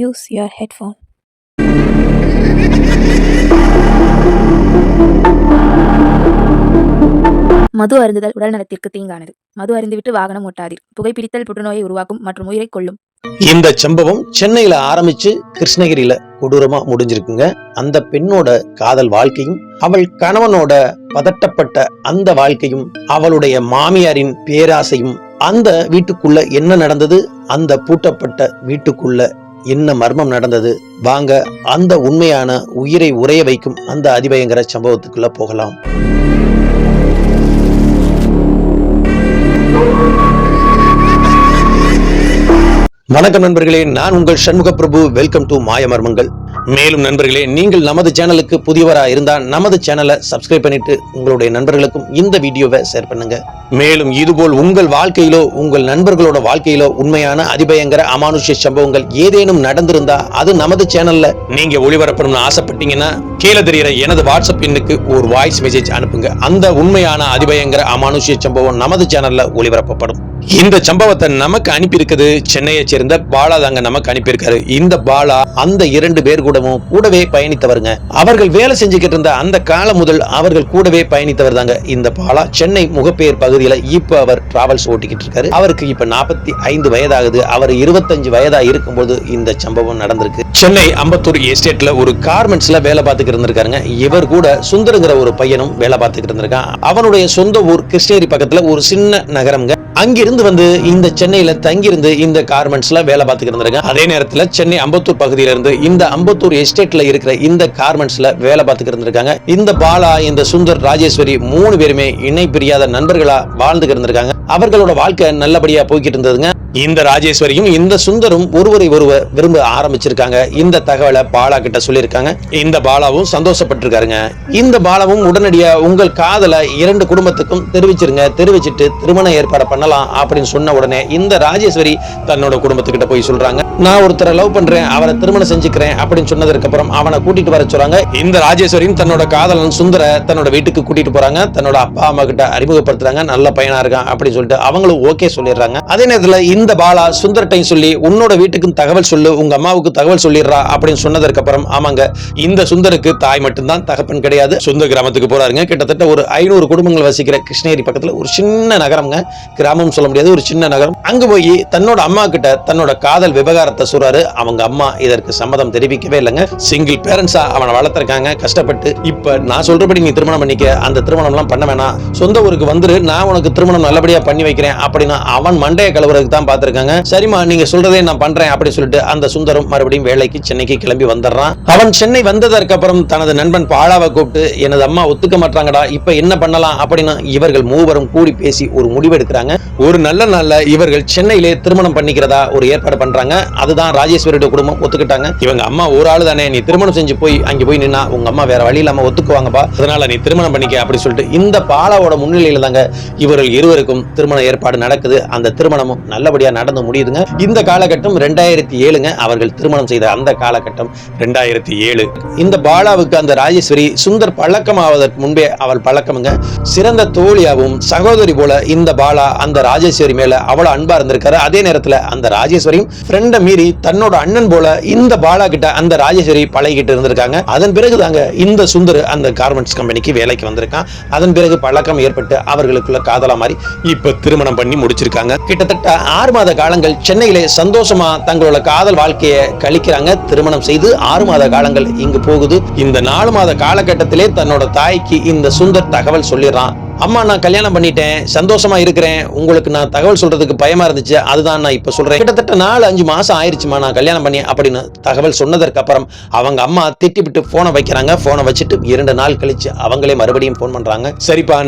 Use your headphone. மது அருந்துதல் உடல் நலத்திற்கு தீங்கானது. மது அருந்திவிட்டு வாகனம் ஓட்டாதீர். புகைப்பிடித்தல் புற்றுநோயை உருவாக்கும் மற்றும் உயிரை கொல்லும். இந்த சம்பவம் சென்னையில ஆரம்பிச்சு கிருஷ்ணகிரியில கொடூரமா முடிஞ்சிருக்குங்க. அந்த பெண்ணோட காதல் வாழ்க்கையும் அவள் கணவனோட பதட்டப்பட்ட அந்த வாழ்க்கையும் அவளுடைய மாமியாரின் பேராசையும் அந்த வீட்டுக்குள்ள என்ன நடந்தது, அந்த பூட்டப்பட்ட வீட்டுக்குள்ள என்ன மர்மம் நடந்தது, வாங்க அந்த உண்மையான உயிரை உறைய வைக்கும் அந்த அதிபயங்கர சம்பவத்துக்குள்ள போகலாம். வணக்கம் நண்பர்களே, நான் உங்கள் சண்முக பிரபு. Welcome to Mayamarmangal. மேலும் நண்பர்களே, நீங்கள் நமது சேனலுக்கு புதியவரா இருந்தா நமது சேனலை சப்ஸ்கிரைப் பண்ணிட்டு உங்களுடைய நண்பர்களுக்கும் இந்த வீடியோவை ஷேர் பண்ணுங்க. மேலும் இதுபோல் உங்கள் வாழ்க்கையிலோ உங்கள் நண்பர்களோட வாழ்க்கையிலோ உண்மையான அதிபயங்கர அமானுஷ்ய சம்பவங்கள் ஏதேனும் நடந்திருந்தா அது நமது சேனல்ல நீங்க ஒளிபரப்பணும்னு ஆசைப்பட்டீங்கன்னா கீழே தெரிகிற எனது வாட்ஸ்அப் எண்ணுக்கு ஒரு வாய்ஸ் மெசேஜ் அனுப்புங்க. அந்த உண்மையான அதிபயங்கர அமானுஷ்ய சம்பவம் நமது சேனல்ல ஒளிபரப்பப்படும். இந்த சம்பவத்தை நமக்கு அனுப்பியிருக்கிறது சென்னையை சேர்ந்த பாலா தாங்க நமக்கு அனுப்பியிருக்காரு. இந்த பாலா அந்த 2 பேர் கூடவே பயணித்தவருங்க. அவர்கள் வேலை செஞ்சுக்கிட்டு இருந்த அந்த காலம் முதல் அவர்கள் கூடவே பயணித்தவர் தாங்க இந்த பாலா. சென்னை முகப்பேர் பகுதியில இப்ப அவர் டிராவல்ஸ் ஓட்டிக்கிட்டு இருக்காரு. அவருக்கு இப்ப 45 வயதாகுது. அவர் 25 வயதா இருக்கும்போது இந்த சம்பவம் நடந்திருக்கு. சென்னை அம்பத்தூர் எஸ்டேட்ல ஒரு கார்மெண்ட்ஸ்ல வேலை பார்த்துக்கிட்டு இருந்திருக்காருங்க. இவர் கூட சுந்தருங்கிற ஒரு பையனும் வேலை பார்த்துக்கிட்டு இருந்திருக்கான். அவனுடைய சொந்த ஊர் கிருஷ்ணகிரி பக்கத்துல ஒரு சின்ன நகரம்ங்க. அங்கிருந்து வந்து இந்த சென்னையில தங்கியிருந்து இந்த கார்மெண்ட்ஸ்ல வேலை பார்த்துக்கிட்டு இருந்திருக்காங்க. அதே நேரத்துல சென்னை அம்பத்தூர் பகுதியில இருந்து இந்த அம்பத்தூர் எஸ்டேட்ல இருக்கிற இந்த கார்மெண்ட்ஸ்ல வேலை பார்த்துக்கிட்டு இருந்திருக்காங்க. இந்த பாலா, இந்த சுந்தர், ராஜேஸ்வரி 3 பேருமே இணை பிரியாத நண்பர்களா வாழ்ந்துகிட்டு இருந்திருக்காங்க. அவர்களோட வாழ்க்கை நல்லபடியா போய்கிட்டு இருந்ததுங்க. இந்த ராஜேஸ்வரியும் இந்த சுந்தரும் ஒருவரை ஒருவர் விரும்ப ஆரம்பிச்சிருக்காங்க. இந்த தகவலை பாலா கிட்ட சொல்லியிருக்காங்க. இந்த பாலாவும் சந்தோஷப்பட்டிருக்காருங்க. இந்த பாலாவும் உடனடியா உங்கள் காதலை 2 குடும்பத்துக்கும் தெரிவிச்சிருங்க, தெரிவிச்சிட்டு திருமண ஏற்பாடு பண்ணலாம் அப்படின்னு சொன்ன உடனே இந்த ராஜேஸ்வரி தன்னோட குடும்பத்துக்கிட்ட போய் சொல்றாங்க, நான் ஒருத்தரை லவ் பண்றேன், அவரை திருமணம் செஞ்சுக்கிறேன் அப்படின்னு சொன்னதுக்கு அப்புறம் அவனை கூட்டிட்டு வர சொல்றாங்க. இந்த ராஜேஸ்வரியும் தன்னோட காதலன் சுந்தர தன்னோட வீட்டுக்கு கூட்டிட்டு போறாங்க. தன்னோட அப்பா அம்மா கிட்ட அறிமுகப்படுத்துறாங்க. நல்ல பையனா இருக்கான் அப்படின்னு சொல்லிட்டு அவங்களும் ஓகே சொல்லிடுறாங்க. அதே நேரத்துல இந்த பாலா சுந்தர்டையும் சொல்லி உன்னோட வீட்டுக்கு தகவல் சொல்லு, உங்க அம்மாவுக்கு தகவல் சொல்லிடுறா அப்படின்னு சொன்னதற்கு அப்புறம் ஆமாங்க, இந்த சுந்தருக்கு தாய் மட்டும்தான், தகப்பன் கிடையாது. சுந்தர் கிராமத்துக்கு போறாருங்க. கிட்டத்தட்ட ஒரு 500 குடும்பங்கள் வசிக்கிற கிருஷ்ணகிரி பக்கத்துல ஒரு சின்ன நகரம்ங்க. கிராமம் சொல்ல முடியாது, ஒரு சின்ன நகரம். அங்க போய் தன்னோட அம்மா கிட்ட தன்னோட காதல் விவகாரத்தை சொல்றாரு. அவங்க அம்மா இதற்கு சம்மதம் தெரிவிக்கவே இல்லைங்க. சிங்கிள் பேரண்ட்ஸா அவனை வளர்த்திருக்காங்க கஷ்டப்பட்டு. இப்ப நான் சொல்றபடி நீ திருமணம் பண்ணிக்க, அந்த திருமணம் எல்லாம் பண்ண வேணாம், சொந்த ஊருக்கு வந்துரு, நான் உனக்கு திருமணம் நல்லபடியா பண்ணி வைக்கிறேன் அப்படின்னு அவன் மண்டைய கலவரத்துக்கு தான் பார்த்திருக்காங்க. சரிமா, நீங்க சொல்றதே நான் பண்றேன் அப்படின்னு சொல்லிட்டு அந்த சுந்தரம் மறுபடியும் வேலைக்கு சென்னைக்கு கிளம்பி வந்துடுறான். அவன் சென்னை வந்ததற்கு அப்புறம் தனது நண்பன் பாலாவை கூப்பிட்டு எனது அம்மா ஒத்துக்க மாட்டாங்கடா, இப்ப என்ன பண்ணலாம் அப்படின்னு இவர்கள் மூவரும் கூடி பேசி ஒரு முடிவு எடுக்கிறாங்க. ஒரு நல்ல நாள்ல இவர்கள் சென்னையிலே திருமணம் பண்ணிக்கிறதா ஒரு ஏற்பாடு பண்றாங்க. அதுதான் ராஜேஸ்வரியோட குடும்பம் ஒத்துக்கிட்டாங்க. இவங்க அம்மா ஒரு ஆளு தானே, நீ திருமணம் செஞ்சு போய் அங்க போய் நின்னா உங்க அம்மா வேற வழி இல்லாம ஒத்துக்குவாங்கப்பா, அதனால நீ திருமணம் பண்ணிக்க அப்படி சொல்லிட்டு இந்த பாலாவோட முன்னிலையில தாங்க இவர்கள் இருவருக்கும் திருமண ஏற்பாடு நடக்குது. அந்த திருமணமும் நல்லபடியா நடந்து முடியுதுங்க. இந்த காலகட்டம் 2007ங்க. அவர்கள் திருமணம் செய்த அந்த காலகட்டம் 2007. இந்த பாலாவுக்கு அந்த ராஜேஸ்வரி சுந்தர் பழக்கமாவதற்கு முன்பே அவள் பழக்கமுங்க. சிறந்த தோழியாவும் சகோதரி போல இந்த பாலா அந்த ராஜேஸ்வரி மேல அவ்வளவு அன்பா இருந்திருக்காரு. அதே நேரத்துல அந்த ராஜேஸ்வரியும் ஃப்ரெண்ட மீறி தன்னோட அண்ணன் போல இந்த பாலா கிட்ட அந்த ராஜேஸ்வரி பழகிட்டு இருந்திருக்காங்க. அதன் பிறகு தாங்க இந்த சுந்தர் அந்த கார்மெண்ட்ஸ் கம்பெனிக்கு வேலைக்கு வந்திருக்கான். அதன் பிறகு பழக்கம் ஏற்பட்டு அவர்களுக்குள்ள காதலா மாறி இப்ப திருமணம் பண்ணி முடிச்சிருக்காங்க. கிட்டத்தட்ட 6 மாத காலங்கள் சென்னையிலே சந்தோஷமா தங்களோட காதல் வாழ்க்கையை கழிக்கிறாங்க. திருமணம் செய்து 6 மாத காலங்கள் இங்கு போகுது. இந்த 4 மாத காலகட்டத்திலே தன்னோட தாய்க்கு இந்த சுந்தர் தகவல் சொல்லிடுறான். அம்மா, நான் கல்யாணம் பண்ணிட்டேன், சந்தோஷமா இருக்கிறேன், உங்களுக்கு நான் தகவல் சொல்றதுக்கு பயமா இருந்துச்சு, அதுதான் நான் இப்ப சொல்றேன். கிட்டத்தட்ட 4-5 மாசம் ஆயிடுச்சுமா நான் கல்யாணம் பண்ணி அப்படின்னு தகவல் சொன்னதற்கு அப்புறம் அவங்க அம்மா திட்டிவிட்டு போனை வைக்கிறாங்க. போனை வச்சுட்டு 2 நாள் கழிச்சு அவங்களே மறுபடியும் போன் பண்றாங்க. சரிப்பா,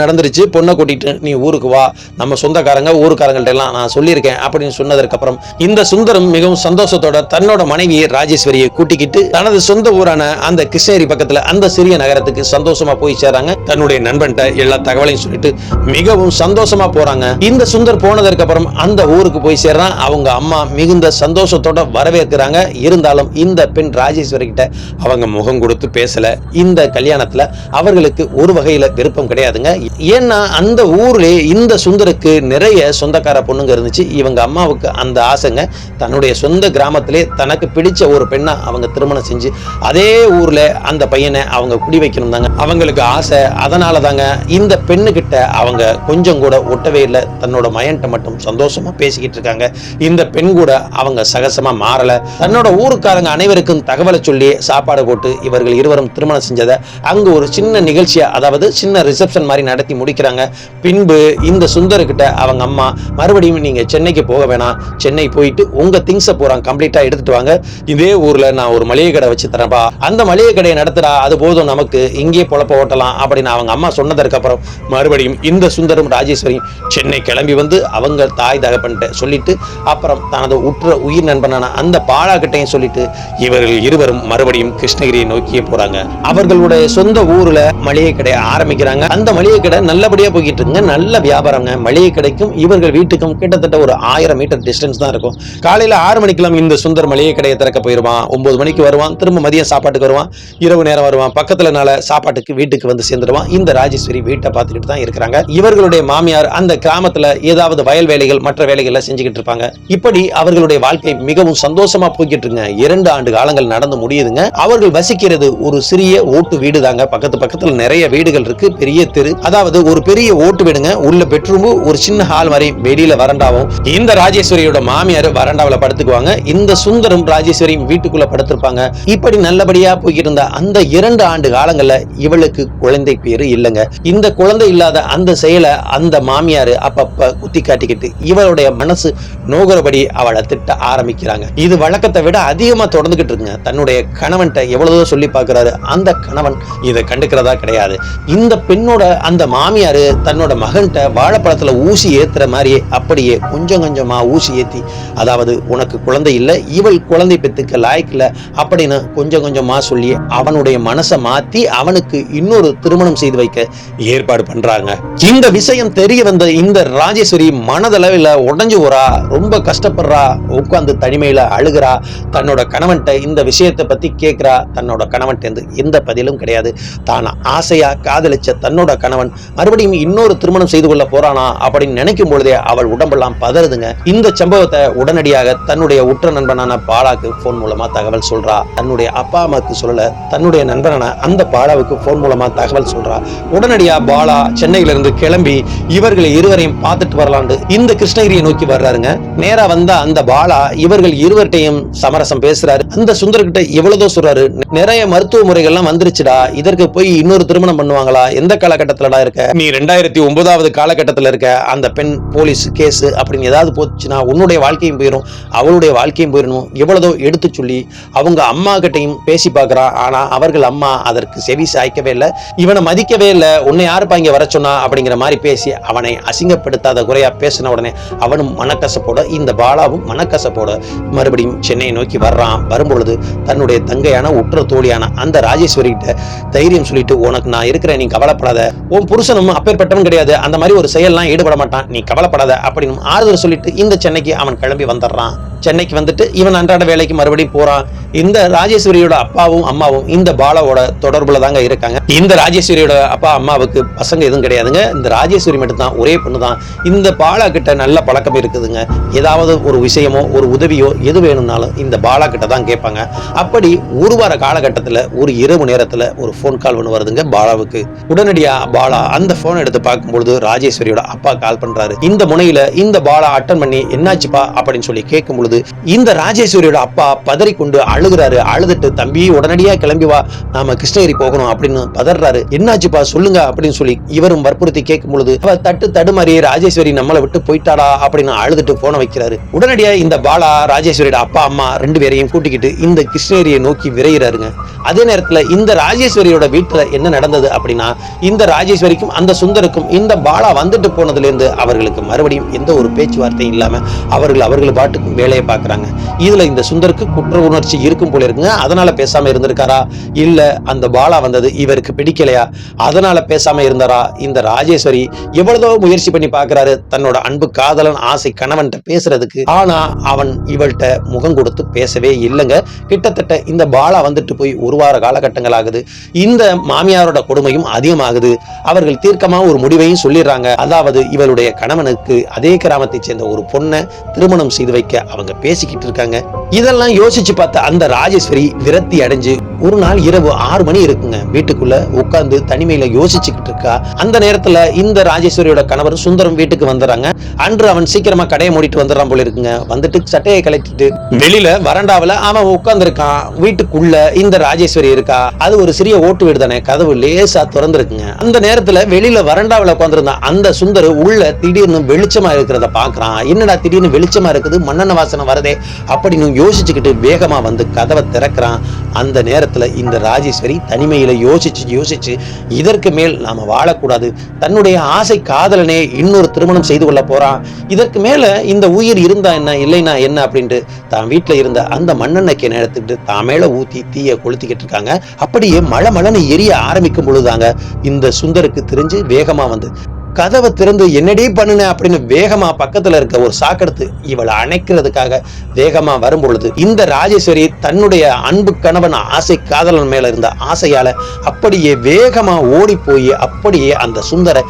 நடந்துருச்சு, பொண்ணை கூட்டிட்டு நீ ஊருக்கு வா, நம்ம சொந்தக்காரங்க ஊருக்காரங்கள்ட்ட எல்லாம் நான் சொல்லியிருக்கேன் அப்படின்னு சொன்னதற்கு அப்புறம் இந்த சுந்தரம் மிகவும் சந்தோஷத்தோட தன்னோட மனைவி ராஜேஸ்வரியை கூட்டிக்கிட்டு தனது சொந்த ஊரான அந்த கிருஷ்ணகிரி பக்கத்துல அந்த சிறிய நகரத்துக்கு சந்தோஷமா போய் சேராங்க. தன்னுடைய நண்பன்ட்ட எல்லா தகவலையும் சொல்லிட்டு மிகவும் சந்தோஷமா போறாங்க. இந்த சுந்தர் போனதற்கு அப்புறம் அந்த ஊருக்கு போய் சேர்றான். அவங்க அம்மா மிகுந்த சந்தோஷத்தோட வரவேற்கிறாங்க. இருந்தாலும் இந்த பெண் ராஜேஸ்வரி கிட்ட அவங்க முகம் கொடுத்து பேசல. இந்த கல்யாணத்துல அவர்களுக்கு ஒரு வகையில விருப்பம் கிடையாதுங்க. ஏன்னா அந்த ஊர்ல இந்த சுந்தருக்கு நிறைய சொந்தக்கார பொண்ணுங்க இருந்துச்சு. இவங்க அம்மாவுக்கு அந்த ஆசைங்க, தன்னுடைய சொந்த கிராமத்திலே தனக்கு பிடிச்ச ஒரு பெண்ணை அவங்க திருமணம் செஞ்சு அதே ஊர்ல அந்த பையனை அவங்க குடி வைக்கணும் தாங்க அவங்களுக்கு ஆசை. அதனால தாங்க இந்த பெண்ணு கிட்ட அவங்க கொஞ்சம் கூட ஒட்டவே இல்லை. தன்னோட மயன்ட்ட மட்டும் சந்தோஷமா பேசிக்கிட்டு இருக்காங்க. இந்த பெண் கூட அவங்க சகசமா மாறல. தன்னோட ஊருக்காரங்க அனைவருக்கும் தகவலை சொல்லி சாப்பாடு போட்டு இவர்கள் இருவரும் திருமணம் செஞ்சதை அங்கு ஒரு சின்ன நிகழ்ச்சியா, அதாவது சின்ன ரிசப்ஷன் மாதிரி நடத்தி முடிக்கிறாங்க. பின்பு இந்த சுந்தர்கிட்ட அவங்க அம்மா மறுபடியும் நீங்க சென்னைக்கு போக வேணாம், சென்னை போயிட்டு உங்க திங்ஸை பூரா கம்ப்ளீட்டா எடுத்துட்டு வாங்க, இதே ஊர்ல நான் ஒரு மளிகை கடை வச்சு தரேன்ப்பா, அந்த மளிகை கடையை நடத்துறா, அது போதும் நமக்கு, இங்கே பொழப்ப ஓட்டலாம் அப்படின்னு அவங்க அம்மா சொன்னதற்கு அப்புறம் மறுபடியும் இந்த சுந்தரும் ராஜேஸ்வரியும் சென்னை கிளம்பி வந்து அவங்க தாய் தகப்பன்ட்ட சொல்லிட்டு அப்புறம் தனது உற்ற உயிர் நண்பனான அந்த பாலா கிட்டையும் சொல்லிட்டு இவர்கள் இருவரும் மறுபடியும் கிருஷ்ணகிரியை நோக்கியே போறாங்க. அவர்களுடைய சொந்த ஊர்ல மளிகை கடை ஆரம்பிக்கிறாங்க. அந்த மளிகை கடை நல்லபடியா போய்கிட்டு இருக்குங்க. நல்ல வியாபாரங்க. மளிகை கடைக்கும் இவர்கள் வீட்டுக்கும் கிட்டத்தட்ட ஒரு 1000 மீட்டர் டிஸ்டன்ஸ் தான் இருக்கும். காலையில 6 மணிக்கெல்லாம் இந்த சுந்தர் மளிகை கடையை திறக்க போயிருவான். 9 மணிக்கு வருவான். திரும்ப மதியம் சாப்பாட்டுக்கு வருவான். இரவு நேரம் வருவான். பக்கத்துலனால சாப்பாட்டுக்கு வீட்டுக்கு வந்து சேர்ந்துடுவான். இந்த ராஜேஸ்வரி வீட்டை பார்த்துக்கிட்டு தான் இருக்கிறாங்க. இவர்களுடைய மாமியார் அந்த கிராமத்துல ஏதாவது வயல் வேலைகள் மற்ற வேலைகள் செஞ்சுக்கிட்டு இருப்பாங்க. இப்படி அவர்களுடைய வாழ்க்கை மிகவும் சந்தோஷமா போய்கிட்டு இருக்குங்க. 2 ஆண்டு காலங்கள் நடந்து முடியுதுங்க. அவர்கள் வசிக்கிறது ஒரு சிறிய ஓட்டு வீடு தாங்க. பக்கத்துல நிறைய வீடுகள் இருக்கு. பெரிய தெரு, அதாவது ஒரு பெரிய ஓட்டு வீடுங்க. உள்ள பெட்ரூம், ஒரு சின்ன ஹால் மாதிரி, வெளியில வரண்டாவும். இந்த ராஜேஸ்வரியோட மாமியார் வரண்டாவில படுத்துக்குவாங்க. இந்த சுந்தரம் ராஜேஸ்வரி வீட்டுக்குள்ள படுத்திருப்பாங்க. இப்படி நல்லபடியா போய்கிட்டு இருந்த அந்த 2 ஆண்டு காலங்கள்ல இவளுக்கு குழந்தை பேரு இல்லைங்க. இந்த குழந்தை இல்லாத அந்த செயலை அந்த மாமியார் அப்பப்ப குத்தி காட்டிக்கிட்டு இவளுடைய மனசு நோகிறபடி அவளை திட்ட ஆரம்பிக்கிறாங்க. இது வழக்கத்தை விட அதிகமா தொடர்ந்துகிட்டு இருக்குங்க. தன்னுடைய கணவன்கிட்ட எவ்வளவோ சொல்லி பார்க்கிறாரு. அந்த கணவன் இதை கண்டுக்கிறதா கிடையாது. இந்த பெண்ணோட அந்த மாமியாரு தன்னோட மகன்கிட்ட வாழைப்பழத்துல ஊசி ஏத்துற மாதிரியே அப்படியே கொஞ்சம் கொஞ்சமா ஊசி ஏத்தி, அதாவது உனக்கு குழந்தை இல்லை, இவள் குழந்தை பெத்துக்க லாய்க்கல அப்படின்னு கொஞ்சம் கொஞ்சமா சொல்லி அவனுடைய மனசை மாத்தி அவனுக்கு இன்னொரு திருமணம் செய்து வைக்க ஏற்பாடு பண்றாங்க. இந்த விஷயம் தெரிய வந்த இந்த ராஜேஸ்வரி மனதளவில் உடைஞ்சு போறா. ரொம்ப கஷ்டப்படுறா. உட்கார்ந்து தனிமையில அழுகிறா. தன்னோட கணவன்கிட்ட இந்த விஷயத்தை பத்தி கேட்கிறா. தன்னோட கணவன்கிட்ட எந்த பதிலும் கிடையாது. தான் ஆசையா காதலிச்ச தன்னோட கணவன் மறுபடியும் இன்னொரு திருமணம் செய்து கொள்ள போறானா அப்படின்னு நினைக்கும் பொழுதே அவள் உடம்பெல்லாம் பதறுதுங்க. இந்த சம்பவத்தை உடனடியாக தன்னுடைய உற்ற நண்பனான பாலாக்கு போன் மூலமா தகவல் சொல்றா. தன்னுடைய அப்பா அம்மாக்கு சொல்லல, தன்னுடைய நண்பனான அந்த பாலாவுக்கு போன் மூலமா தகவல் சொல்றா. உடனடியா பாலா சென்னையில இருந்து கிளம்பி இவர்களை இருவரையும் பார்த்துட்டு வரலான்னு இந்த கிருஷ்ணகிரியை நோக்கி வர்றாருங்க. நேரா வந்த அந்த பாலா இவர்கள் இருவர்கிட்டையும் சமரசம் பேசுறாரு. அந்த சுந்தர்கிட்ட எவ்வளவுதோ சொல்றாரு, நிறைய மருத்துவ முறைகள்லாம் வந்துருச்சுடா, இதற்கு போய் இன்னொரு திருமணம் பண்ணுவாங்களா, எந்த காலகட்டத்துலடா இருக்க நீ, 2009வது காலகட்டத்துல இருக்க, அந்த பெண் போலீஸ் கேஸ் அப்படின்னு ஏதாவது போச்சுன்னா உன்னுடைய வாழ்க்கையும் போயிடும், அவளுடைய வாழ்க்கையும் போயிடணும், எவ்வளதோ எடுத்து சொல்லி அவங்க அம்மா கிட்டையும் பேசி பார்க்கறா. ஆனா அவர்கள் அம்மா அதற்கு செவி சாய்க்கவே இல்லை, இவனை மதிக்கவே இல்லை. உன்னை யாருப்பா இங்க வர சொன்னா அப்படிங்கிற மாதிரி பேசி அவனை அசிங்கப்படுத்தாத குறையா பேசின உடனே அவனும் மனக்கசப்போட, இந்த பாலாவும் மனக்கசப்போட மறுபடியும் சென்னையை நோக்கி வர்றான். வரும்பொழுது தன்னுடைய தங்கையான உற்ற தோழியான அந்த ராஜேஸ்வரி கிட்ட தைரியம் சொல்லிட்டு, உனக்கு நான் இருக்கிறேன், நீ கவலைப்படாத, உன் புருஷனும் அப்பேற்பட்டவன் கிடையாது, அந்த மாதிரி ஒரு செயல்லாம் ஈடுபட மாட்டான், நீ கவலைப்படாத அப்படின்னு ஆறுதல் சொல்லிட்டு இந்த சென்னைக்கு அவன் கிளம்பி வந்துடுறான். சென்னைக்கு வந்துட்டு இவன் அன்றாட வேலைக்கு மறுபடியும் போறான். இந்த ராஜேஸ்வரியோட அப்பாவும் அம்மாவும் இந்த பாலாவோட தொடர்புல தாங்க இருக்காங்க. இந்த ராஜேஸ்வரியோட அப்பா அம்மாவுக்கு பசங்க எதுவும் கிடையாதுங்க. இந்த ராஜேஸ்வரி மட்டும் தான், ஒரே பொண்ணு தான். இந்த பாலா கிட்ட நல்ல பழக்கம் இருக்குதுங்க. ஏதாவது ஒரு விஷயமோ ஒரு உதவியோ எது வேணும்னாலும் இந்த பாலா கிட்ட தான் கேட்பாங்க. அப்படி ஒரு வார காலகட்டத்தில் ஒரு இரவு நேரத்தில் ஒரு ஃபோன் கால் ஒன்று வருதுங்க பாலாவுக்கு. உடனடியா பாலா அந்த போன் எடுத்து பார்க்கும்பொழுது ராஜேஸ்வரியோட அப்பா கால் பண்றாரு. இந்த முனையில இந்த பாலா அட்டன் பண்ணி, என்னாச்சுப்பா அப்படின்னு சொல்லி கேட்கும் பொழுது இந்த ராஜேஸ்வரியோட அப்பா பதறிக்கொண்டு அழுகிறாரு. அழுதுட்டு, தம்பி உடனடியா கிளம்பி வா, நாம கிருஷ்ணகிரி போகணும் அப்படின்னு பதறாரு. என்னாச்சுப்பா சொல்லுங்க அப்படின்னு சொல்லி இவரும் வற்புறுத்தி கேட்கும் பொழுது அவ தடுமாறி, ராஜேஸ்வரி நம்மளை விட்டு போயிட்டாடா அப்படின்னு அழுதுட்டு போன வைக்கிறாரு. உடனடியா இந்த பாலா ராஜேஸ்வரியோட அப்பா அம்மா 2 பேரையும் கூட்டிக்கிட்டு இந்த கிருஷ்ணகிரியை நோக்கி விரைகிறாருங்க. அதே நேரத்துல இந்த ராஜேஸ்வரியோட வீட்டுல என்ன நடந்தது அப்படின்னா, இந்த ராஜேஸ்வரிக்கும் அந்த சுந்தருக்கும் இந்த பாலா வந்துட்டு போனதுல இருந்து அவர்களுக்கு மறுபடியும் எந்த ஒரு பேச்சுவார்த்தையும் இல்லாம அவர்கள் பாட்டுக்கும் வேலை வேலையை பார்க்குறாங்க. இதுல இந்த சுந்தருக்கு குற்ற உணர்ச்சி இருக்கும் போல இருக்குங்க. அதனால பேசாம இருந்திருக்காரா, இல்ல அந்த பாலா வந்தது இவருக்கு பிடிக்கலையா அதனால பேசாம இருந்தாரா? இந்த ராஜேஸ்வரி எவ்வளவோ முயற்சி பண்ணி பார்க்கிறாரு தன்னோட அன்பு காதலன் ஆசை கணவன்கிட்ட பேசுறதுக்கு. ஆனா அவன் இவள்கிட்ட முகம் கொடுத்து பேசவே இல்லைங்க. கிட்டத்தட்ட இந்த பாலா வந்துட்டு போய் ஒரு வார காலகட்டங்கள் ஆகுது. இந்த மாமியாரோட கொடுமையும் அதிகமாகுது. அவர்கள் தீர்க்கமா ஒரு முடிவையும் சொல்லிடுறாங்க. அதாவது இவளுடைய கணவனுக்கு அதே கிராமத்தை சேர்ந்த ஒரு பொண்ணை திருமணம் செய்து வைக்க அவங்க பேசிக்கிட்டு இருக்காங்க. இதெல்லாம் யோசிச்சு பார்த்த அந்த ராஜேஸ்வரி விரக்தி அடைஞ்சு ஒரு நாள் இரவு 6 மணி இருக்குங்க, வீட்டுக்குள்ள உட்கார்ந்து தனிமையில யோசிச்சுக்கிட்டு இருக்கா. அந்த நேரத்துல இந்த ராஜேஸ்வரியோட கணவர் சுந்தரம் வீட்டுக்கு வந்துடுறாங்க. அன்று அவன் சீக்கிரமா கடையை மூடிட்டு வந்துடுறான் போல இருக்குங்க. வந்துட்டு சட்டையை கலட்டிட்டு வெளியில வராண்டாவில அவன் உட்கார்ந்து இருக்கான். வீட்டுக்குள்ள இந்த ராஜேஸ்வரி இருக்கா. அது ஒரு சிறிய ஓட்டு வீடு தானே, கதவு லேசா திறந்துருக்குங்க. அந்த நேரத்துல வெளியில வராண்டாவில உட்கார்ந்துருந்தான் அந்த சுந்தர் உள்ள திடீர்னு வெளிச்சமா இருக்கிறத பாக்குறான். என்னடா திடீர்னு வெளிச்சமா இருக்குது, மண்ணெண்ணெய் வாசனை வரதே அப்படின்னு யோசிச்சுக்கிட்டு வேகமா வந்து கதவை திறக்கிறான். அந்த நேரத்துல இந்த ராஜேஸ்வரி தனிமையில யோசிச்சு இதற்கு மேல் நாம வாழக்கூடாது, தன்னுடைய ஆசை காதலனே இன்னொரு திருமணம் செய்து கொள்ள போறான், இதற்கு மேல இந்த உயிர் இருந்தா என்ன இல்லைனா என்ன அப்படின்ட்டு தான் வீட்டுல இருந்த அந்த மண்ணெண்ணெய்க்கு எடுத்துக்கிட்டு தான் மேல ஊத்தி தீய கொளுத்திக்கிட்டு இருக்காங்க. அப்படியே மழை எரிய ஆரம்பிக்கும் பொழுதுதாங்க இந்த சுந்தருக்கு தெரிஞ்சு வேகமா வந்து கதவை திறந்து என்னடி பண்ணுன அப்படின்னு வேகமா பக்கத்துல இருக்க ஒரு சாக்கெடுத்து இவளை அணைக்கிறதுக்காக வேகமா வரும் பொழுது இந்த ராஜேஸ்வரி தன்னுடைய அன்பு கணவன் ஆசை காதலன் மேல இருந்த ஆசையால அப்படியே வேகமா ஓடி போய் அப்படியே அந்த சுந்தரை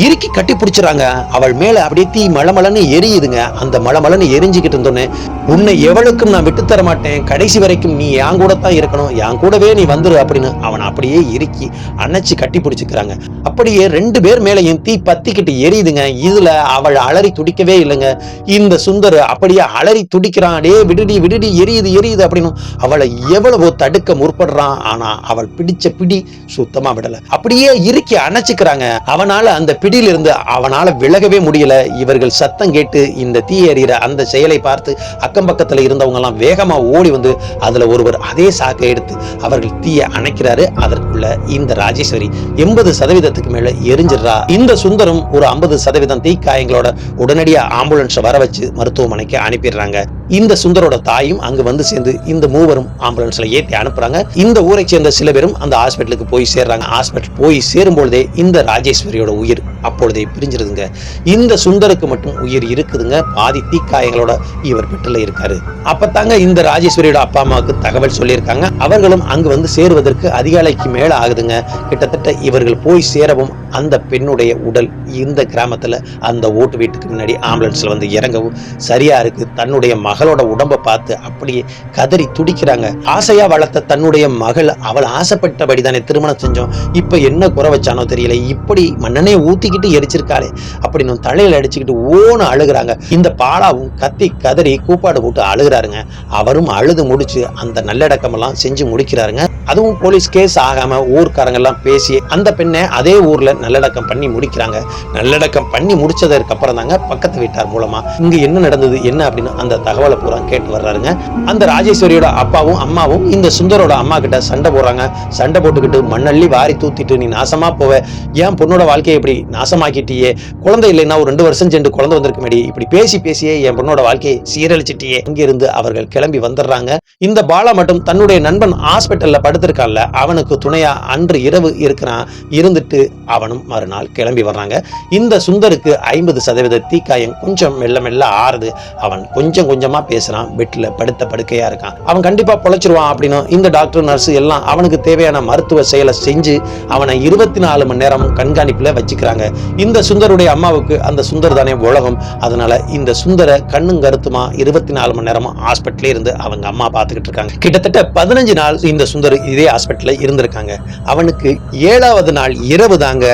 இறுக்கி கட்டி பிடிச்சிறாங்க. அவள் மேல அப்படியே தீ மளமளன்னு எரியுதுங்க. அந்த மளமளன்னு எரிஞ்சுக்கிட்டு இருந்தோன்னே, உன்னை எவளுக்கும் நான் விட்டு தர மாட்டேன், கடைசி வரைக்கும் நீ என் கூட தான் இருக்கணும், என் கூடவே நீ வந்துரு அப்படின்னு அவன் அப்படியே இறுக்கி அணைச்சு கட்டி பிடிச்சிக்கிறாங்க. அப்படியே 2 பேர் மேலையும் தீ பத்திக்கிட்டு எரியுதுங்க. இதுல அவள் அலறி துடிக்கவே இல்லைங்க. இந்த சுந்தர் அப்படியே அலறி துடிக்கிறான். டே விடுடி எரியுது அப்படின்னு அவளை எவ்வளவோ தடுக்க முற்படுறான். ஆனா அவள் பிடிச்ச பிடி சுத்தமா விடல. அப்படியே இறுக்கி அணைச்சுக்கிறாங்க. அவனால அந்த பிடியிலிருந்து அவனால விலகவே முடியல. இவர்கள் சத்தம் கேட்டு இந்த தீ எறிகிற அந்த செயலை பார்த்து அக்கம் பக்கத்துல இருந்தவங்க எல்லாம் வேகமா ஓடி வந்து அதுல ஒருவர் அதே சாக்கை எடுத்து அவர்கள் தீயை அணைக்கிறாரு. அதற்குள்ள இந்த ராஜேஸ்வரி 80% மேல எரிஞ்சிடறா. இந்த சுந்தரம் ஒரு 50% தீக்காயங்களோட உடனடியா ஆம்புலன்ஸ் வர வச்சு மருத்துவமனைக்கு அனுப்பிடுறாங்க. இந்த சுந்தரோட தாயும் அங்கு வந்து சேர்ந்து இந்த மூவரும் ஆம்புலன்ஸ்ல ஏற்றி அனுப்புறாங்க. இந்த ஊரை சேர்ந்த சில பேரும் அந்த ஹாஸ்பிட்டலுக்கு போய் சேர்றாங்க. ஹாஸ்பிட்டல் போய் சேரும் பொழுதே இந்த ராஜேஸ்வரியோட உயிர் அப்பொழுதே பிரிஞ்சிருதுங்க. இந்த சுந்தருக்கு மட்டும் உயிர் இருக்குதுங்க. பாதி தீக்காயங்களோட இவர் பெட்டில் இருக்காரு. அப்பத்தாங்க இந்த ராஜேஸ்வரியோட அப்பா அம்மாவுக்கு தகவல் சொல்லியிருக்காங்க. அவர்களும் அங்கு வந்து சேருவதற்கு அதிகாலைக்கு மேல ஆகுதுங்க. கிட்டத்தட்ட இவர்கள் போய் சேரவும் அந்த பெண்ணுடைய உடல் இந்த கிராமத்துல அந்த ஓட்டு வீட்டுக்கு முன்னாடி ஆம்புலன்ஸ்ல வந்து இறங்கவும் சரியா இருக்கு. தன்னுடைய மகளோட உடம்பை பார்த்து அப்படியே கதறி துடிக்கிறாங்க. ஆசையா வளர்த்த தன்னுடைய மகள், அவள் ஆசைப்பட்டபடி தானே திருமணம் செஞ்சோம், இப்ப என்ன குறை வச்சானோ தெரியல, இப்படி மண்ணெண்ணெயை ஊத்திக்கிட்டு எரிச்சிருக்காளே அப்படின்னு தலையில அடிச்சுக்கிட்டு ஓன்னு அழுகுறாங்க. இந்த பாலாவும் கத்தி கதறி கூப்பாடு போட்டு அழுகுறாருங்க. அவரும் அழுது முடிச்சு அந்த நல்லடக்கம் எல்லாம் செஞ்சு முடிக்கிறாருங்க. அதுவும் போலீஸ் கேஸ் ஆகாம ஊர்க்காரங்க எல்லாம் பேசி அந்த பெண்ணை அதே ஊர்ல நல்லடக்கம் பண்ணி முடிக்கிறாங்க. நல்லடக்கம் பண்ணி முடிச்சதற்கு அப்புறம் தாங்க பக்கத்து வீட்டார் மூலமா இங்க என்ன நடந்தது என்ன அப்படின்னு அந்த தகவலை பூரா கேட்டு வர்றாருங்க. அந்த ராஜேஸ்வரியோட அப்பாவும் அம்மாவும் இந்த சுந்தரோட அம்மா கிட்ட சண்டை போடுறாங்க. சண்டை போட்டுக்கிட்டு மண்ணள்ளி வாரி தூத்திட்டு நீ நாசமா போவ, ஏன் பொண்ணோட வாழ்க்கையை இப்படி நாசமாக்கிட்டியே, குழந்தை இல்லைன்னா ஒரு 2 வருஷம் சென்று குழந்தை வந்திருக்குமேடி, இப்படி பேசியே என் பொண்ணோட வாழ்க்கையை சீரழிச்சிட்டியே. இங்கிருந்து அவர்கள் கிளம்பி வந்துடுறாங்க. இந்த பாலா மட்டும் தன்னுடைய நண்பன் ஹாஸ்பிட்டல்ல படுத்திருக்கான்ல, அவனுக்கு துணையா அன்று இரவு இருக்கிறான். இருந்துட்டு அவனும் மறுநாள் கிளம்பி வர்றாங்க. இந்த சுந்தருக்கு 50% தீக்காயம் கொஞ்சம் மெல்ல மெல்ல ஆறுது. அவன் கொஞ்சம் கொஞ்சமா பேசுறான். பெட்ல படுத்த படுக்கையா இருக்கான். அவன் கண்டிப்பா பொழைச்சிருவான் அப்படின்னு இந்த டாக்டர் நர்ஸ் எல்லாம் அவனுக்கு தேவையான மருத்துவ செயலை செஞ்சு அவனை 24 மணி நேரம் கண்காணிப்புல வச்சுக்கிறாங்க. இந்த சுந்தருடைய அம்மாவுக்கு அந்த சுந்தர் தானே உலகம். அதனால இந்த சுந்தர கண்ணும் கருத்துமா 24 மணி நேரமும் ஹாஸ்பிட்டலே இருந்து அவங்க அம்மா பார்த்துக்கிட்டு இருக்காங்க. கிட்டத்தட்ட 15 நாள் இந்த சுந்தர் இதே ஹாஸ்பிட்டல்ல இருந்திருக்காங்க. அவனுக்கு 7வது நாள் இரவு தாங்க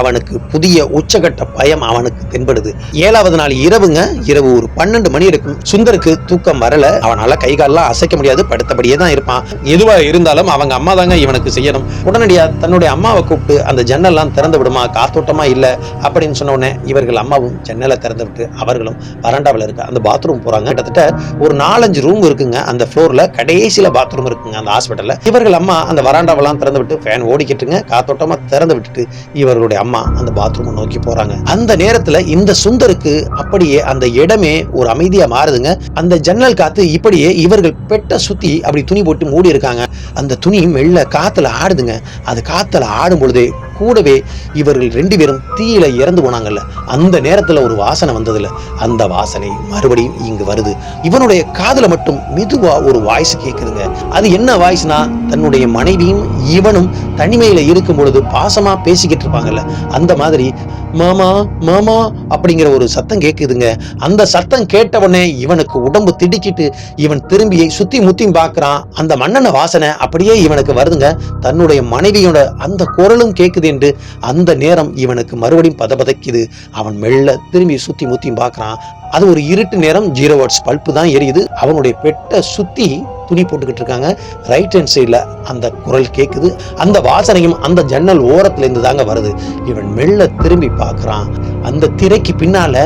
அவனுக்கு புதிய உச்சகட்ட பயம் அவனுக்கு தென்படுது. 7வது நாள் இரவுங்க, இரவு ஒரு 12 மணி இருக்கும். சுந்தருக்கு தூக்கம் வரல. அவனால கை காலெல்லாம் அசைக்க முடியாது, படுத்தபடியே தான் இருப்பான். எதுவா இருந்தாலும் அவங்க அம்மா தாங்க இவனுக்கு செய்யணும். உடனடியா தன்னுடைய அம்மாவை கூப்பிட்டு அந்த ஜன்னல்லாம் திறந்து விடுமா, காத்தோட்டமா இல்ல அப்படின்னு சொன்ன உடனே இவர்கள் அம்மாவும் ஜன்னலை திறந்து விட்டு அவர்களும் வராண்டாவில் இருக்க அந்த பாத்ரூம் போறாங்க. கிட்டத்தட்ட ஒரு 4-5 ரூம் இருக்குங்க. அந்த ஃப்ளோர்ல கடைசியில பாத்ரூம் இருக்குங்க அந்த ஹாஸ்பிட்டல்ல. இவர்கள் அம்மா அந்த வராண்டாவெல்லாம் திறந்து விட்டு ஃபேன் ஓடிக்கிட்டுங்க, காத்தோட்டமா திறந்து விட்டுட்டு இவர்களுடைய அம்மா அந்த பாத்ரூம் நோக்கி போறாங்க. அந்த நேரத்துல இந்த சுந்தருக்கு அப்படியே அந்த இடமே ஒரு அமைதியா மாறுதுங்க. அந்த ஜன்னல் காத்து இப்படியே இவர்கள் பெட்ட சுத்தி அப்படி துணி போட்டு மூடி இருக்காங்க. அந்த துணி மெல்ல காத்துல ஆடுதுங்க. அது காத்துல ஆடும் பொழுதே கூடவே இவர்கள் 2 பேரும் தீயில இறந்து போனாங்கல்ல, அந்த நேரத்துல ஒரு வாசனை வந்ததுல அந்த வாசனை மறுபடியும் இங்கு வருது. இவனுடைய காதுல மட்டும் மெதுவா ஒரு வாய்ஸ் கேக்குதுங்க. அது என்ன வாய்ஸ்னா, தன்னுடைய மனைவியும் இவனும் தனிமையில இருக்கும் பொழுது பாசமா பேசிக்கிட்டு இருப்பாங்கல்ல, அந்த மாதிரி மாமா மாமா அப்படிங்கிற ஒரு சத்தம் கேக்குதுங்க. அந்த சத்தம் கேட்டவனே இவனுக்கு உடம்பு திடுக்கிட்டு இவன் திரும்பி சுத்தி முத்தியும் பார்க்கறான். அந்த மண்ணெண்ண வாசனை அப்படியே இவனுக்கு வருதுங்க. தன்னுடைய மனைவியோட அந்த குரலும் கேக்குது என்று அந்த நேரம் இவனுக்கு மறுபடியும் பதபதைக்குது. அவன் மெல்ல திரும்பி சுத்தி முத்தியும் பார்க்கறான். அது ஒரு இருட்டு நேரம், 0 வாட்ஸ் பல்பு தான் எரியுது. அவனுடைய பெட்டை சுத்தி துணி போட்டுக்கிட்டு இருக்காங்க. ரைட் ஹேண்ட் சைட்ல அந்த குரல் கேக்குது. அந்த வாசனையும் அந்த ஜன்னல் ஓரத்துல இருந்து தாங்க வருது. இவன் மெல்ல திரும்பி பார்க்கறான். அந்த திரைக்கு பின்னால